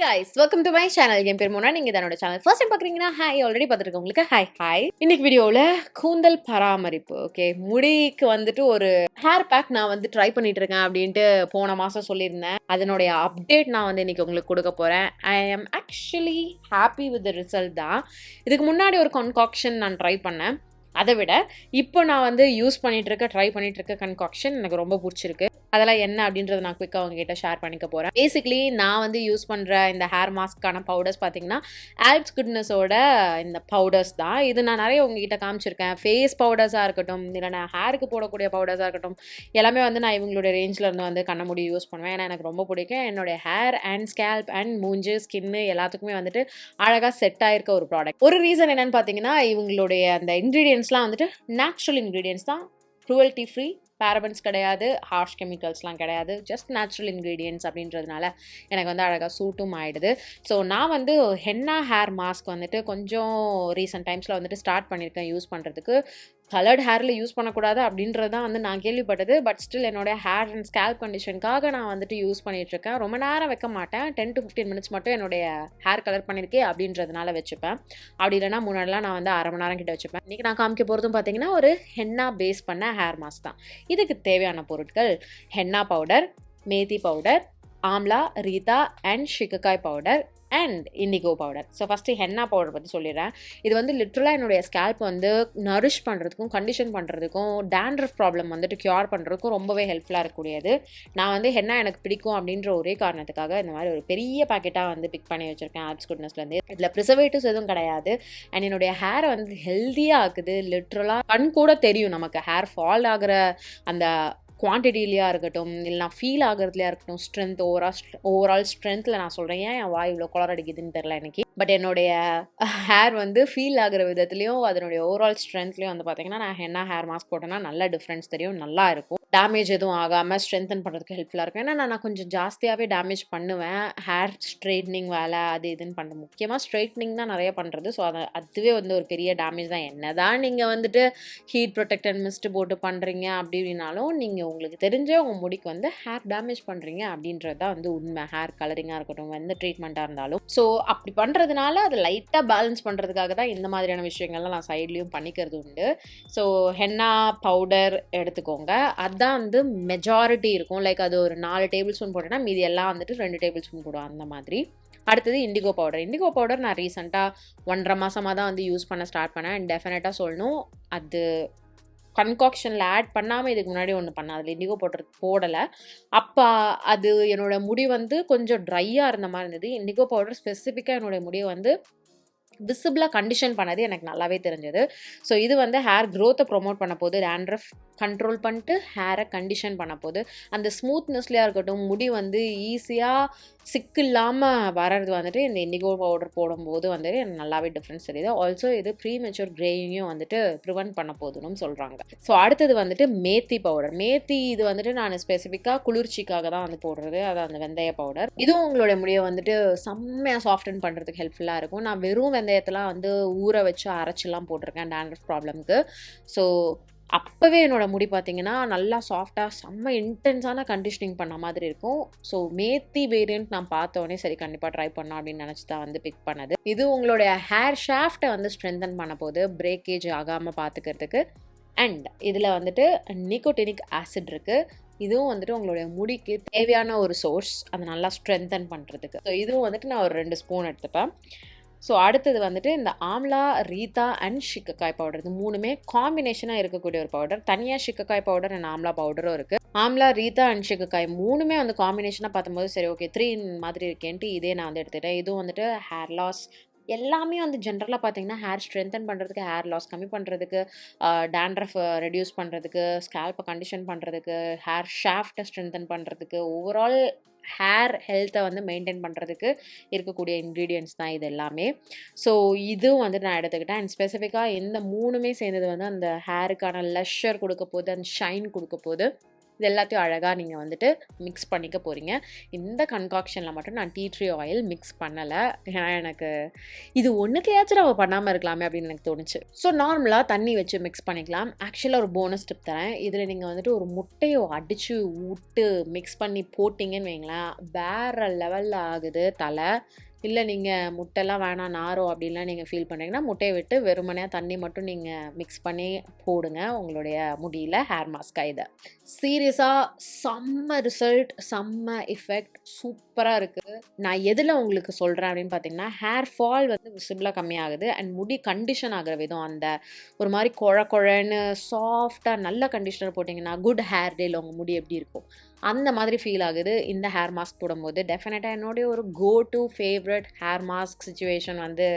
guys, welcome to my channel. என் பேர் மோனா. நீங்க என்னோட சேனல் ஃபர்ஸ்ட் டைம் பார்க்குறீங்கன்னா ஹாய் ஆல்ரெடி பார்த்துருக்கேன் உங்களுக்கு ஹாய். இன்னைக்கு வீடியோவில் கூந்தல் பராமரிப்பு ஓகே முடிக்கு வந்துட்டு ஒரு ஹேர் பேக் நான் வந்து ட்ரை பண்ணிட்டு இருக்கேன் அப்படின்ட்டு போன மாதம் சொல்லியிருந்தேன். அதனுடைய அப்டேட் நான் வந்து இன்னைக்கு உங்களுக்கு கொடுக்க போகிறேன். ஐ ஆம் actually happy with the result தான். இதுக்கு முன்னாடி ஒரு கன்காக்ஷன் நான் ட்ரை பண்ணேன். அதை விட இப்போ நான் வந்து ட்ரை பண்ணிட்டு இருக்க கன்காக்ஷன் எனக்கு ரொம்ப பிடிச்சிருக்கு. அதெல்லாம் என்ன அப்படின்றத நான் குயிக்காக உங்ககிட்ட ஷேர் பண்ணிக்க போகிறேன். பேசிக்லி நான் வந்து யூஸ் பண்ணுற இந்த ஹேர் மாஸ்க்கான பவுடர்ஸ் பார்த்தீங்கன்னா ஆல்ப்ஸ் குட்னஸோட இந்த பவுடர்ஸ் தான். இது நான் நிறைய உங்ககிட்ட காமிச்சிருக்கேன். ஃபேஸ் பவுடர்ஸாக இருக்கட்டும், இல்லை நான் ஹேருக்கு போடக்கூடிய பவுடர்ஸாக இருக்கட்டும், எல்லாமே வந்து நான் இவங்களுடைய ரேஞ்சில் இருந்து வந்து கண்ணமுடி யூஸ் பண்ணுவேன். ஏன்னா எனக்கு ரொம்ப பிடிக்கும். என்னுடைய ஹேர் அண்ட் ஸ்கேல்ப் அண்ட் மூஞ்சு ஸ்கின்னு எல்லாத்துக்குமே வந்துட்டு அழகாக செட் ஆயிருக்க ஒரு ப்ராடக்ட். ஒரு ரீசன் என்னன்னு பார்த்தீங்கன்னா இவங்களுடைய அந்த இன்க்ரீடியன்ஸ்லாம் வந்துட்டு நேச்சுரல் இன்க்ரீடியன்ஸ் தான், க்ரூவல்ட்டி ஃப்ரீ, பேரபன்ஸ் கிடையாது, ஹார்ஷ் கெமிக்கல்ஸ்லாம் கிடையாது, ஜஸ்ட் நேச்சுரல் இன்க்ரீடியன்ட்ஸ் அப்படின்றதுனால எனக்கு வந்து அழகாக சூட்டும் ஆகிடுது. ஸோ நான் வந்து ஹென்னா ஹேர் மாஸ்க் வந்துட்டு கொஞ்சம் ரீசெண்ட் டைம்ஸில் வந்துட்டு ஸ்டார்ட் பண்ணியிருக்கேன் யூஸ் பண்ணுறதுக்கு. கலர்ட் ஹேரில் யூஸ் பண்ணக்கூடாது அப்படின்றது தான் வந்து நான் கேள்விப்பட்டது. பட் ஸ்டில் என்னோடய ஹேர் அண்ட் ஸ்கேல்ப் கண்டிஷனுக்காக நான் வந்துட்டு யூஸ் பண்ணிகிட்ருக்கேன். ரொம்ப நேரம் வைக்க மாட்டேன், 10 to 15 minutes மட்டும் என்னுடைய ஹேர் கலர் பண்ணியிருக்கேன் அப்படின்றதுனால வச்சுப்பேன். அப்படி இல்லைனா முன்னாடிலாம் நான் வந்து அரை மணி நேரம் கிட்ட வச்சுப்பேன். இன்றைக்கி நான் காமிக்க போகிறதும் பார்த்தீங்கன்னா ஒரு ஹென்னா பேஸ் பண்ண ஹேர் மாஸ்க் தான். இதுக்கு தேவையான பொருட்கள் henna powder, methi powder, amla, Rita and shikakai powder and indigo powder. So first henna powder பற்றி சொல்லிடுறேன். இது வந்து லிட்ரலாக என்னுடைய ஸ்கேல்ப் வந்து நரிஷ் பண்ணுறதுக்கும் கண்டிஷன் பண்ணுறதுக்கும் டேண்ட்ரஃப் ப்ராப்ளம் வந்துட்டு க்யூர் பண்ணுறதுக்கும் ரொம்பவே ஹெல்ப்ஃபுல்லாக இருக்கக்கூடியது. நான் வந்து ஹென்னா எனக்கு பிடிக்கும் அப்படின்ற ஒரே காரணத்துக்காக இந்த மாதிரி ஒரு பெரிய பேக்கெட்டாக வந்து பிக் பண்ணி வச்சுருக்கேன் ஆல்ப்ஸ் குட்னஸ்லேருந்து. இதில் ப்ரிசர்வேட்டிவ்ஸ் எதுவும் கிடையாது. அண்ட் என்னுடைய ஹேரை வந்து ஹெல்த்தியாக ஆக்குது. லிட்ரலாக கண் கூட தெரியும் நமக்கு ஹேர் ஃபால் ஆகிற அந்த குவான்டிட்டிலையா இருக்கட்டும், இல்லைனா ஃபீல் ஆகிறதுலையா இருக்கட்டும், ஸ்ட்ரென்த் ஓவரால் ஸ்ட்ரென்த்தில் நான் சொல்கிறேன். ஏன் என் வாய் இவ்வளோ கலர் அடிக்குதுன்னு தெரில எனக்கு. பட் என்னுடைய ஹேர் வந்து ஃபீல் ஆகிற விதத்துலையும் அதனுடைய ஓவரால் ஸ்ட்ரென்த்லையும் வந்து பார்த்திங்கன்னா நான் ஹென்னா ஹேர் மாஸ்க் போட்டேன்னா நல்ல டிஃப்ரென்ஸ் தெரியும், நல்லா இருக்கும். டேமேஜ் எதுவும் ஆகாமல் ஸ்ட்ரென்தன் பண்ணுறதுக்கு ஹெல்ப்ஃபுல்லாக இருக்கும். ஏன்னா நான் கொஞ்சம் ஜாஸ்தியாகவே டேமேஜ் பண்ணுவேன் ஹேர் ஸ்ட்ரெயிட்னிங் வேலை அது இதுன்னு பண்ணுறேன். முக்கியமாக ஸ்ட்ரெயிட்னிங் தான் நிறைய பண்ணுறது. ஸோ அதுவே வந்து ஒரு பெரிய டேமேஜ் தான். என்ன தான் நீங்கள் வந்துட்டு ஹீட் ப்ரொடெக்டட் மிஸ்ட்டு போட்டு பண்ணுறீங்க அப்படின்னாலும் நீங்கள் உங்களுக்கு தெரிஞ்ச உங்கள் முடிக்கு வந்து ஹேர் டேமேஜ் பண்ணுறீங்க அப்படின்றது தான் வந்து உண்மை. ஹேர் கலரிங்காக இருக்கட்டும், எந்த ட்ரீட்மெண்ட்டாக இருந்தாலும். ஸோ அப்படி பண்ணுறதுனால அதை லைட்டாக பேலன்ஸ் பண்ணுறதுக்காக தான் இந்த மாதிரியான விஷயங்கள்லாம் நான் சைட்லேயும் பண்ணிக்கிறது உண்டு. ஸோ ஹென்னா பவுடர் எடுத்துக்கோங்க. அதுதான் வந்து மெஜாரிட்டி இருக்கும். லைக் அது ஒரு 4 டேபிள் ஸ்பூன் போட்டேன்னா மீதி எல்லாம் வந்துட்டு 2 டேபிள் ஸ்பூன் போடுவோம் அந்த மாதிரி. அடுத்தது இண்டிகோ பவுடர் நான் ரீசெண்டாக 1.5 மாதமாக தான் வந்து யூஸ் பண்ண ஸ்டார்ட் பண்ணேன். அண்ட் டெஃபினட்டாக சொல்லணும், அது கன்காக்ஷனில் ஆட் பண்ணாமல் இதுக்கு முன்னாடி ஒன்று பண்ணேன். அதில் இண்டிகோ பவுடர் போடலை. அப்போ அது என்னோடய முடி வந்து கொஞ்சம் ட்ரையாக இருந்த மாதிரி இருந்தது. இண்டிகோ பவுடர் ஸ்பெசிஃபிக்காக என்னோடய முடியை வந்து விசிபிளாக கண்டிஷன் பண்ணது எனக்கு நல்லாவே தெரிஞ்சது. ஸோ இது வந்து ஹேர் க்ரோத்தை ப்ரொமோட் பண்ண போது, டேண்ட்ரஃப் கண்ட்ரோல் பண்ணிட்டு ஹேரை கண்டிஷன் பண்ண போது, அந்த ஸ்மூத்னஸ்லையாக இருக்கட்டும், முடி வந்து ஈஸியாக சிக்கு இல்லாமல் வர்றது வந்துட்டு இந்த இண்டிகோ பவுடர் போடும்போது வந்துட்டு எனக்கு நல்லாவே டிஃப்ரென்ஸ் தெரியுது. ஆல்சோ இது ப்ரீமெச்சூர் கிரேயிங்கையும் வந்துட்டு ப்ரிவென்ட் பண்ண போதுன்னு சொல்கிறாங்க. ஸோ அடுத்தது வந்துட்டு மேத்தி பவுடர். இது வந்துட்டு நான் ஸ்பெசிஃபிக்காக குளிர்ச்சிக்காக தான் வந்து போடுறது. அது அந்த வெந்தய பவுடர். இதுவும் உங்களோட முடியை வந்துட்டு செம்மையாக சாஃப்டன் பண்ணுறதுக்கு ஹெல்ப்ஃபுல்லாக இருக்கும். நான் வெறும் வெந்தயத்தெல்லாம் வந்து ஊற வச்சு அரைச்சிலாம் போட்டிருக்கேன் டேண்ட்ரஃப் ப்ராப்ளம்க்கு. ஸோ அப்போவே என்னோடய முடி பார்த்திங்கன்னா நல்லா சாஃப்டாக செம்ம இன்டென்ஸான கண்டிஷனிங் பண்ண மாதிரி இருக்கும். ஸோ மேத்தி வேரியன்ட் நான் பார்த்தோன்னே சரி கண்டிப்பாக ட்ரை பண்ணோம் அப்படின்னு நினச்சி தான் வந்து பிக் பண்ணது. இது உங்களுடைய ஹேர் ஷாஃப்டை வந்து ஸ்ட்ரென்தன் பண்ண போது, பிரேக்கேஜ் ஆகாமல் பார்த்துக்கிறதுக்கு. அண்ட் இதில் வந்துட்டு நிக்கோட்டினிக் ஆசிட் இருக்குது. இதுவும் வந்துட்டு உங்களுடைய முடிக்கு தேவையான ஒரு சோர்ஸ், அதை நல்லா ஸ்ட்ரென்தன் பண்ணுறதுக்கு. ஸோ இதுவும் வந்துட்டு நான் ஒரு 2 ஸ்பூன் எடுத்துப்பேன். ஸோ அடுத்தது வந்துட்டு இந்த ஆம்லா, ரீதா அண்ட் ஷிக்கக்காய் பவுடர். இது 3மே காம்பினேஷனாக இருக்கக்கூடிய ஒரு பவுடர். தனியாக ஷிக்கக்காய் பவுடர் அண்ட் ஆம்லா பவுடரும் இருக்குது. ஆம்லா, ரீதா அண்ட் ஷிக்கக்காய் 3மே வந்து காம்பினேஷனாக பார்க்கும்போது சரி ஓகே 3 in மாதிரி இருக்கேன்ட்டு இதே நான் வந்து எடுத்துகிட்டேன். இதுவும் வந்துட்டு ஹேர் லாஸ் எல்லாமே வந்து ஜென்ரலாக பார்த்தீங்கன்னா ஹேர் ஸ்ட்ரென்தன் பண்ணுறதுக்கு, ஹேர் லாஸ் கம்மி பண்ணுறதுக்கு, டேண்ட்ரஃப் ரெடியூஸ் பண்ணுறதுக்கு, ஸ்கேல்ப்பை கண்டிஷன் பண்ணுறதுக்கு, ஹேர் ஷாஃப்டை ஸ்ட்ரென்தன் பண்ணுறதுக்கு, ஓவரால் ஹேர் ஹெல்த்தை வந்து மெயின்டைன் பண்ணுறதுக்கு இருக்கக்கூடிய இன்க்ரீடியன்ட்ஸ் தான் இது எல்லாமே. ஸோ இதுவும் வந்து நான் எடுத்துக்கிட்டேன். அண்ட் ஸ்பெசிஃபிக்காக இந்த 3மே சேர்ந்தது வந்து அந்த ஹேருக்கான லெஷர் கொடுக்க போது, அந்த ஷைன் கொடுக்க போது. இது எல்லாத்தையும் அழகாக நீங்கள் வந்துட்டு மிக்ஸ் பண்ணிக்க போகிறீங்க. இந்த கன்காக்ஷனில் மட்டும் நான் டீ ட்ரீ ஆயில் மிக்ஸ் பண்ணலை. ஏன்னா எனக்கு இது ஒன்றுத்தையாச்சும் நம்ம பண்ணாமல் இருக்கலாமே அப்படின்னு எனக்கு தோணுச்சு. ஸோ நார்மலாக தண்ணி வச்சு மிக்ஸ் பண்ணிக்கலாம். ஆக்சுவலாக ஒரு போனஸ் டிப் தரேன். இதில் நீங்கள் வந்துட்டு ஒரு முட்டையை அடித்து விட்டு மிக்ஸ் பண்ணி போட்டிங்கன்னு வைங்களேன், வேறு லெவலில் ஆகுது தலை. இல்லை நீங்கள் முட்டைலாம் வேணாம் நாரும் அப்படின்லாம் நீங்கள் ஃபீல் பண்ணுறீங்கன்னா முட்டையை விட்டு வெறுமனையாக தண்ணி மட்டும் நீங்கள் மிக்ஸ் பண்ணி போடுங்க உங்களுடைய முடியில் ஹேர் மாஸ்க்காக. இதை சீரியஸாக செம்ம ரிசல்ட், செம்ம எஃபெக்ட், சூப்பராக இருக்குது. நான் எதில் உங்களுக்கு சொல்கிறேன் அப்படின்னு பார்த்தீங்கன்னா, ஹேர் ஃபால் வந்து விசிபிளாக கம்மியாகுது அண்ட் முடி கண்டிஷன் ஆகிற விதம், அந்த ஒரு மாதிரி குழன்னு சாஃப்டாக நல்ல கண்டிஷனர் போட்டிங்கன்னா குட் ஹேர் டேல உங்கள் முடி எப்படி இருக்கும் அந்த மாதிரி ஃபீல் ஆகுது இந்த ஹேர் மாஸ்க் போடும்போது. டெஃபினட்டாக என்னுடைய ஒரு go to favourite hair mask situation வந்து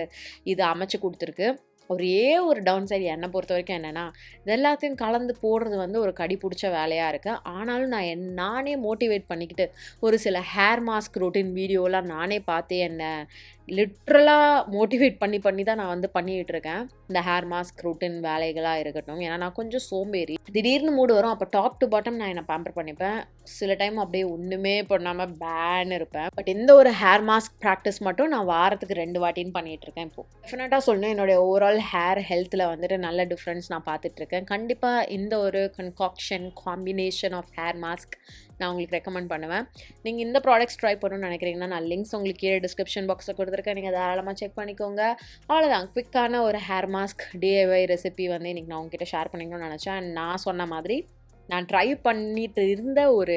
இது அமைச்சு கொடுத்துருக்கு. ஒரே ஒரு டவுன் சைடு என்னை பொறுத்த வரைக்கும் என்னென்னா, இது எல்லாத்தையும் கலந்து போடுறது வந்து ஒரு கடி பிடிச்ச வேலையாக இருக்குது. ஆனாலும் நான் நானே மோட்டிவேட் பண்ணிக்கிட்டு ஒரு சில ஹேர் மாஸ்க் ரொட்டீன் வீடியோலாம் நானே பார்த்து என்னை லிட்ரலாக மோட்டிவேட் பண்ணி தான் நான் வந்து பண்ணிகிட்டு இருக்கேன் இந்த ஹேர் மாஸ்க் ரொட்டீன் வேலைகளாக இருக்கட்டும். ஏன்னா நான் கொஞ்சம் சோம்பேறி, திடீர்னு மூடு வரும், அப்போ டாப் டு பாட்டம் நான் என்னை பேம்பர் பண்ணிப்பேன். சில டைம் அப்படியே ஒன்றுமே பண்ணாமல் பேன்னு இருப்பேன். பட் இந்த ஒரு ஹேர் மாஸ்க் ப்ராக்டிஸ் மட்டும் நான் வாரத்துக்கு 2 வாட்டின்னு பண்ணிகிட்டு இருக்கேன். இப்போது டெஃபினட்டாக சொல்லணும், என்னுடைய ஓவரால் ஹேர் ஹெல்த்தில் வந்துட்டு நல்ல டிஃப்ரென்ஸ் நான் பார்த்துட்ருக்கேன். கண்டிப்பாக இந்த ஒரு concoction combination of hair mask நான் உங்களுக்கு ரெக்கமெண்ட் பண்ணுவேன். நீங்கள் இந்த ப்ராடக்ட்ஸ் ட்ரை பண்ணணும்னு நினைக்கிறீங்கன்னா நான் லிங்க்ஸ் உங்களுக்கு கீழே டிஸ்கிரிப்ஷன் பாக்ஸில் கொடுத்துருக்கேன், நீங்கள் தாராளமாக செக் பண்ணிக்கோங்க. அவ்வளோதான், குவிக்கான ஒரு ஹேர் மாஸ்க் DIY ரெசிபி வந்து இன்றைக்கி நான் உங்ககிட்ட ஷேர் பண்ணிக்கணும்னு நினச்சேன். அண்ட் நான் சொன்ன மாதிரி நான் ட்ரை பண்ணிட்டு இருந்த ஒரு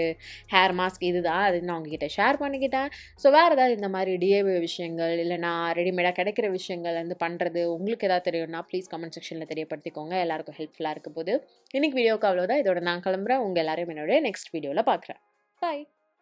ஹேர் மாஸ்க் இதுதான், அது நான் உங்ககிட்ட ஷேர் பண்ணிக்கிட்டேன். ஸோ வேறு ஏதாவது இந்த மாதிரி DIY விஷயங்கள் இல்லை நான் ரெடிமேடாக கிடைக்கிற விஷயங்கள் வந்து பண்ணுறது உங்களுக்கு ஏதாவது தெரியும்னா ப்ளீஸ் கமெண்ட் செக்ஷனில் தெரியப்படுத்திக்கோங்க. எல்லாருக்கும் ஹெல்ப்ஃபுல்லாக இருக்க போது. இன்றைக்கி வீடியோக்கு அவ்வளோதான். இதோட நான் கிளம்புறேன். உங்கள் எல்லாரையும் என்னோட நெக்ஸ்ட் வீடியோவில் பார்க்குறேன். பாய்.